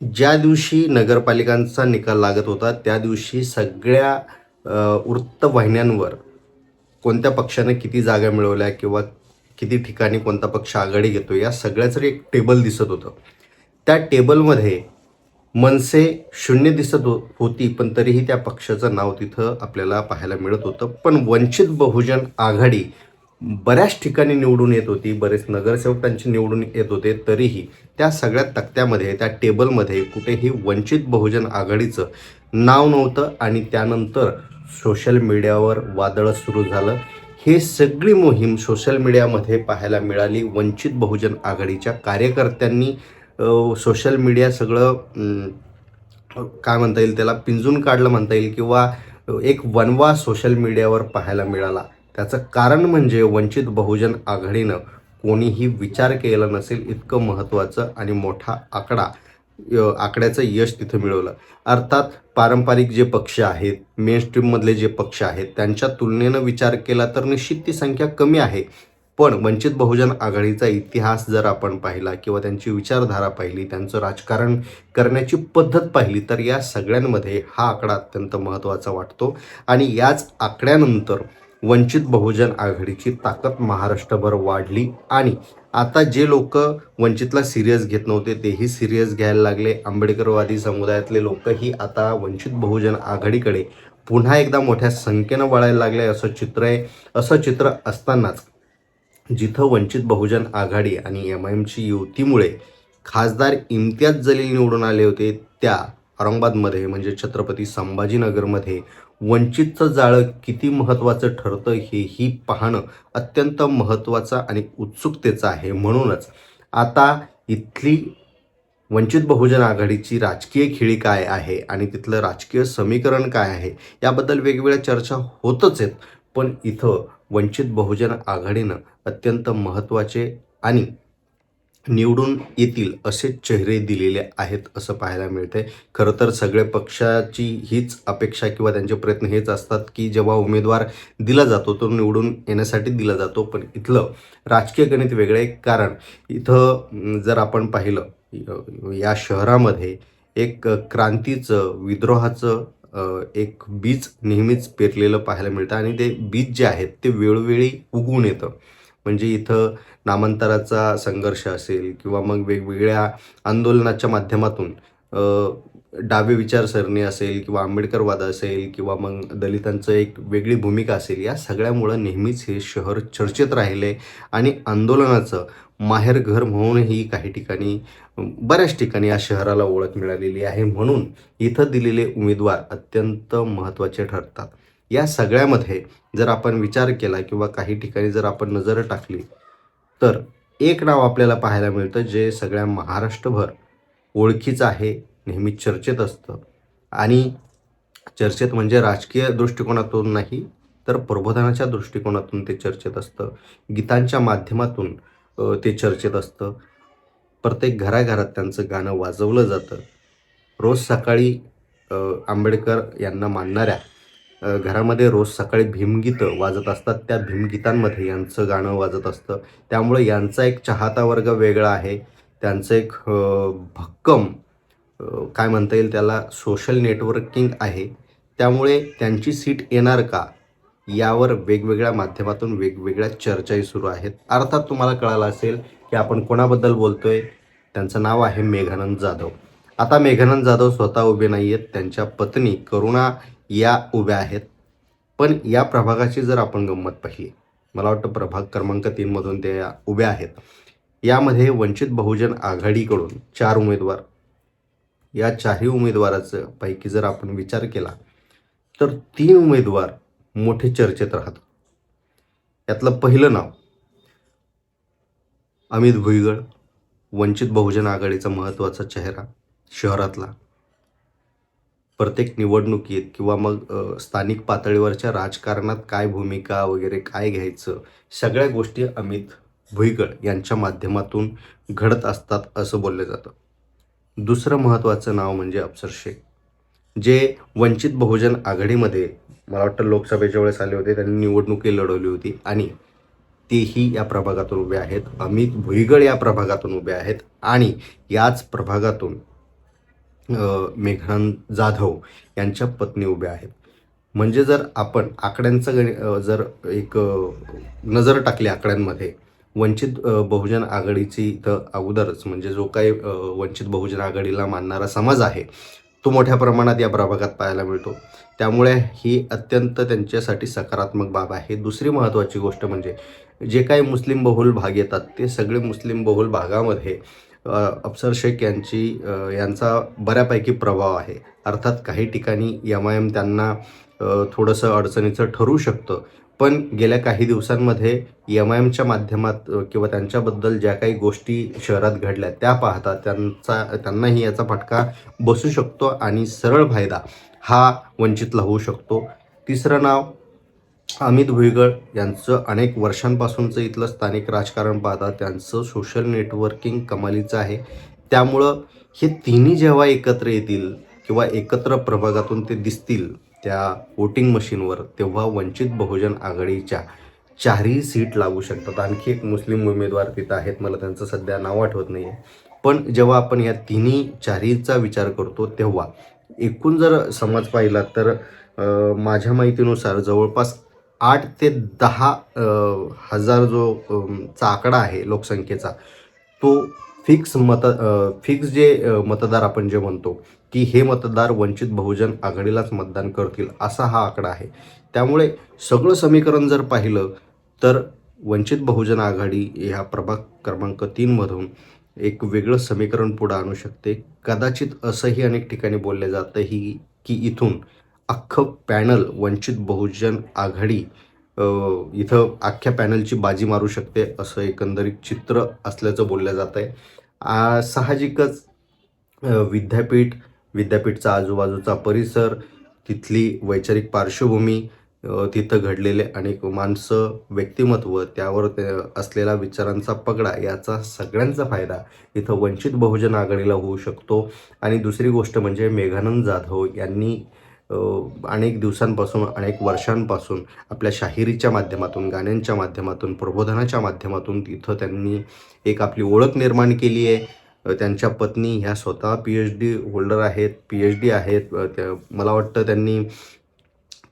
ज्या दिवशी नगरपालिकांचा निकाल लागत होता त्या दिवशी सगळ्या वृत्तवाहिन्यांवर कोणत्या पक्षाने किती जागा मिळवल्या किंवा किती ठिकाणी कोणता पक्ष आघाडी घेतो या सगळ्याचं एक टेबल दिसत होतं. त्या टेबलमध्ये मनसे शून्य दिसत होती, पण तरीही त्या पक्षाचं नाव तिथं आपल्याला पाहायला मिळत होतं. पण वंचित बहुजन आघाडी बऱ्याच ठिकाणी निवडून येत होती, बरेच नगरसेवक त्यांचे निवडून येत होते. तरीही त्या सगळ्या तक्त्यामध्ये, त्या टेबलमध्ये कुठेही वंचित बहुजन आघाडीचं नाव नव्हतं. आणि त्यानंतर सोशल मीडियावर वादळ सुरू झालं. हे सगळी मोहीम सोशल मीडियामध्ये पाहायला मिळाली. वंचित बहुजन आघाडीच्या कार्यकर्त्यांनी सोशल मीडिया सगळं काय म्हणता येईल त्याला पिंजून काढलं म्हणता येईल, किंवा एक वनवा सोशल मीडियावर पाहायला मिळाला. त्याचं कारण म्हणजे वंचित बहुजन आघाडीनं कोणीही विचार केला नसेल इतकं महत्त्वाचं आणि मोठा आकड्याचं यश तिथं मिळवलं. अर्थात पारंपरिक जे पक्ष आहेत, मेन स्ट्रीममधले जे पक्ष आहेत त्यांच्या तुलनेनं विचार केला तर निश्चित ती संख्या कमी आहे. पण वंचित बहुजन आघाडीचा इतिहास जर आपण पाहिला किंवा त्यांची विचारधारा पाहिली, त्यांचं राजकारण करण्याची पद्धत पाहिली, तर या सगळ्यांमध्ये हा आकडा अत्यंत महत्त्वाचा वाटतो. आणि याच आकड्यानंतर वंचित बहुजन आघाडीची ताकद महाराष्ट्रभर वाढली. आणि आता जे लोक वंचितला सिरियस घेत नव्हते तेही सिरियस घ्यायला लागले. आंबेडकरवादी समुदायातले लोकही आता वंचित बहुजन आघाडीकडे पुन्हा एकदा मोठ्या संख्येनं वळायला लागले असं चित्र आहे. असं चित्र असतानाच जिथं वंचित बहुजन आघाडी आणि MIMची युतीमुळे खासदार इम्तियाज जलील निवडून आले होते, त्या औरंगाबादमध्ये म्हणजे छत्रपती संभाजीनगरमध्ये वंचितचं जाळं किती महत्त्वाचं ठरतं हेही पाहणं अत्यंत महत्त्वाचं आणि उत्सुकतेचं आहे. म्हणूनच आता इथली वंचित बहुजन आघाडीची राजकीय खेळी काय आहे आणि तिथलं राजकीय समीकरण काय आहे याबद्दल वेगवेगळ्या चर्चा होतच आहेत. पण इथं वंचित बहुजन आघाडीनं अत्यंत महत्त्वाचे आणि निवडून येतील असे चेहरे दिलेले आहेत असं पाहायला मिळतंय. खरं तर सगळे पक्षाची हीच अपेक्षा किंवा त्यांचे प्रयत्न हेच असतात की जेव्हा उमेदवार दिला जातो तो निवडून येण्यासाठी दिला जातो. पण इथलं राजकीय गणित वेगळं आहे. कारण इथं जर आपण पाहिलं या शहरामध्ये एक क्रांतीचं, विद्रोहाचं एक बीज नेहमीच पेरलेलं पाहायला मिळतं आणि ते बीज जे आहेत ते वेळोवेळी उगवून येतं. म्हणजे इथं नामांतराचा संघर्ष असेल किंवा मग वेगवेगळ्या आंदोलनाच्या माध्यमातून डावे विचारसरणी असेल किंवा आंबेडकरवाद असेल किंवा मग दलितांचं एक वेगळी भूमिका असेल, या सगळ्यामुळं नेहमीच हे शहर चर्चेत राहिले आणि आंदोलनाचं माहेरघर म्हणूनही काही ठिकाणी, बऱ्याच ठिकाणी या शहराला ओळख मिळालेली आहे. म्हणून इथं दिलेले उमेदवार अत्यंत महत्त्वाचे ठरतात. या सगळ्यामध्ये जर आपण विचार केला किंवा काही ठिकाणी जर आपण नजर टाकली तर एक नाव आपल्याला पाहायला मिळतं जे सगळ्या महाराष्ट्रभर ओळखीचं आहे, नेहमी चर्चेत असतं. आणि चर्चेत म्हणजे राजकीय दृष्टिकोनातून नाही तर प्रबोधनाच्या दृष्टिकोनातून ते चर्चेत असतं. गीतांच्या माध्यमातून ते चर्चेत असतं. प्रत्येक घराघरात त्यांचं गाणं वाजवलं जातं. रोज सकाळी आंबेडकर यांना मानणाऱ्या घरामध्ये रोज सकाळी भीमगीतं वाजत असतात. त्या भीमगीतांमध्ये यांचं गाणं वाजत असतं. त्यामुळे यांचा एक चाहता वर्ग वेगळा आहे. त्यांचं एक भक्कम काय म्हणता येईल त्याला सोशल नेटवर्किंग आहे. त्यामुळे त्यांची सीट येणार का यावर वेगवेगळ्या माध्यमातून वेगवेगळ्या चर्चाही सुरू आहेत. अर्थात तुम्हाला कळालं असेल की आपण कोणाबद्दल बोलतोय. त्यांचं नाव आहे मेघानंद जाधव. आता मेघानंद जाधव स्वतः उभे नाही आहेत, त्यांच्या पत्नी करुणा या उभ्या आहेत. पण या प्रभागाची जर आपण गंमत पाहिली, मला वाटतं प्रभाग क्रमांक 3मधून ते उभ्या आहेत. यामध्ये वंचित बहुजन आघाडीकडून 4 उमेदवार, या 4ही उमेदवाराचं पैकी जर आपण विचार केला तर 3 उमेदवार मोठे चर्चेत राहतात. यातलं पहिलं नाव अमित भुईगळ, वंचित बहुजन आघाडीचा महत्त्वाचा चेहरा शहरातला. प्रत्येक निवडणुकीत किंवा मग स्थानिक पातळीवरच्या राजकारणात काय भूमिका वगैरे काय घ्यायचं, सगळ्या गोष्टी अमित भुईगळ यांच्या माध्यमातून घडत असतात असं बोललं जातं. दुसरं महत्त्वाचं नाव म्हणजे अफसर शेख, जे वंचित बहुजन आघाडीमध्ये मला वाटतं लोकसभेच्या वेळेस आले होते. त्यांनी निवडणुकी लढवली होती आणि तेही या प्रभागातून उभे आहेत. अमित भुईगळ या प्रभागातून उभे आहेत आणि याच प्रभागातून मेघानंद जाधव यांच्या पत्नी उभ्या आहेत. म्हणजे जर आपण आकड्यांचं जर एक नजर टाकली आकड्यांमध्ये, वंचित बहुजन आघाडीची इथं अगोदरच म्हणजे जो काही वंचित बहुजन आघाडीला मानणारा समाज आहे, तो मोठ्या प्रमाणात या प्रभागात पाहायला मिळतो. त्यामुळे ही अत्यंत त्यांच्यासाठी सकारात्मक बाब आहे. दुसरी महत्त्वाची गोष्ट म्हणजे जे काही मुस्लिम बहुल भाग येतात, ते सगळे मुस्लिम बहुल भागामध्ये अफसर शेख यांचा बऱ्यापैकी प्रभाव आहे. अर्थात काही ठिकाणी MIM त्यांना थोडंसं अडचणीचं ठरू शकतं. पण गेल्या काही दिवसांमध्ये MIMच्या माध्यमात किंवा त्यांच्याबद्दल ज्या काही गोष्टी शहरात घडल्या त्या पाहता त्यांनाही याचा फटका बसू शकतो आणि सरळ फायदा हा वंचितला होऊ शकतो. तिसरं नाव अमित भुईगळ यांचं अनेक वर्षांपासूनचं इथलं स्थानिक राजकारण पाहता त्यांचं सोशल नेटवर्किंग कमालीचं आहे. त्यामुळं हे तिन्ही जेव्हा एकत्र येतील किंवा एकत्र प्रभागातून ते दिसतील त्या वोटिंग मशीनवर, तेव्हा वंचित बहुजन आघाडीच्या 4ही सीट लागू शकतात. आणखी एक मुस्लिम उमेदवार तिथं आहेत, मला त्यांचं सध्या नाव आठवत नाही आहे. पण जेव्हा आपण या तिन्ही 4हीचा विचार करतो तेव्हा एकूण जर समाज पाहिला तर माझ्या माहितीनुसार जवळपास 8 ते 10 हजार जो चा आकडा आहे लोकसंख्येचा, तो फिक्स जे मतदार आपण जे म्हणतो की हे मतदार वंचित बहुजन आघाडीलाच मतदान करतील, असा हा आकडा आहे. त्यामुळे सगळं समीकरण जर पाहिलं तर वंचित बहुजन आघाडी ह्या प्रभाग क्रमांक 3मधून एक वेगळं समीकरण पुढं आणू शकते. कदाचित असंही अनेक ठिकाणी बोललं जातं की इथून अख्खं पॅनल वंचित बहुजन आघाडी इथं अख्ख्या पॅनलची बाजी मारू शकते, असं एकंदरीत चित्र असल्याचं बोललं जात आहे. साहजिकच विद्यापीठचा आजूबाजूचा परिसर, तिथली वैचारिक पार्श्वभूमी, तिथं घडलेले अनेक माणसं, व्यक्तिमत्व, त्यावर असलेला विचारांचा पगडा, याचा सगळ्यांचा फायदा इथं वंचित बहुजन आघाडीला होऊ शकतो. आणि दुसरी गोष्ट म्हणजे मेघानंद जाधव यांनी अनेक दिवसांपासून, अनेक वर्षांपासून आपल्या शाहिरीच्या माध्यमातून, गाण्यांच्या माध्यमातून, प्रबोधनाच्या माध्यमातून तिथं त्यांनी एक आपली ओळख निर्माण केली आहे. त्यांच्या पत्नी ह्या स्वतः PhD होल्डर आहेत, PhD आहेत. मला वाटतं त्यांनी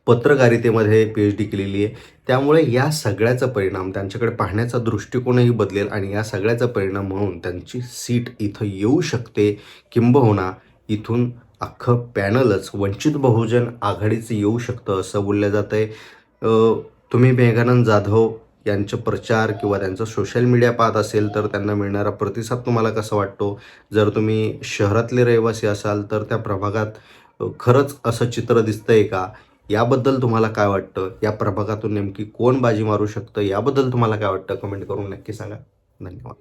पत्रकारितेमध्ये PhD केलेली आहे. त्यामुळे या सगळ्याचा परिणाम, त्यांच्याकडे पाहण्याचा दृष्टिकोनही बदलेल आणि या सगळ्याचा परिणाम म्हणून त्यांची सीट इथं येऊ शकते. किंबहुना इथून अख्खं पॅनलच वंचित बहुजन आघाडीचं येऊ शकतं, असं बोललं जातं आहे. तुम्ही मेघानंद जाधव यांचे प्रचार किंवा त्यांचं सोशल मीडिया पाहत असेल तर त्यांना मिळणारा प्रतिसाद तुम्हाला कसा वाटतो? जर तुम्ही शहरातले रहिवासी असाल तर त्या प्रभागात खरंच असं चित्र दिसतंय का? याबद्दल तुम्हाला काय वाटतं? या प्रभागातून नेमकी कोण बाजी मारू शकतं? याबद्दल तुम्हाला काय वाटतं? कमेंट करून नक्की सांगा. धन्यवाद.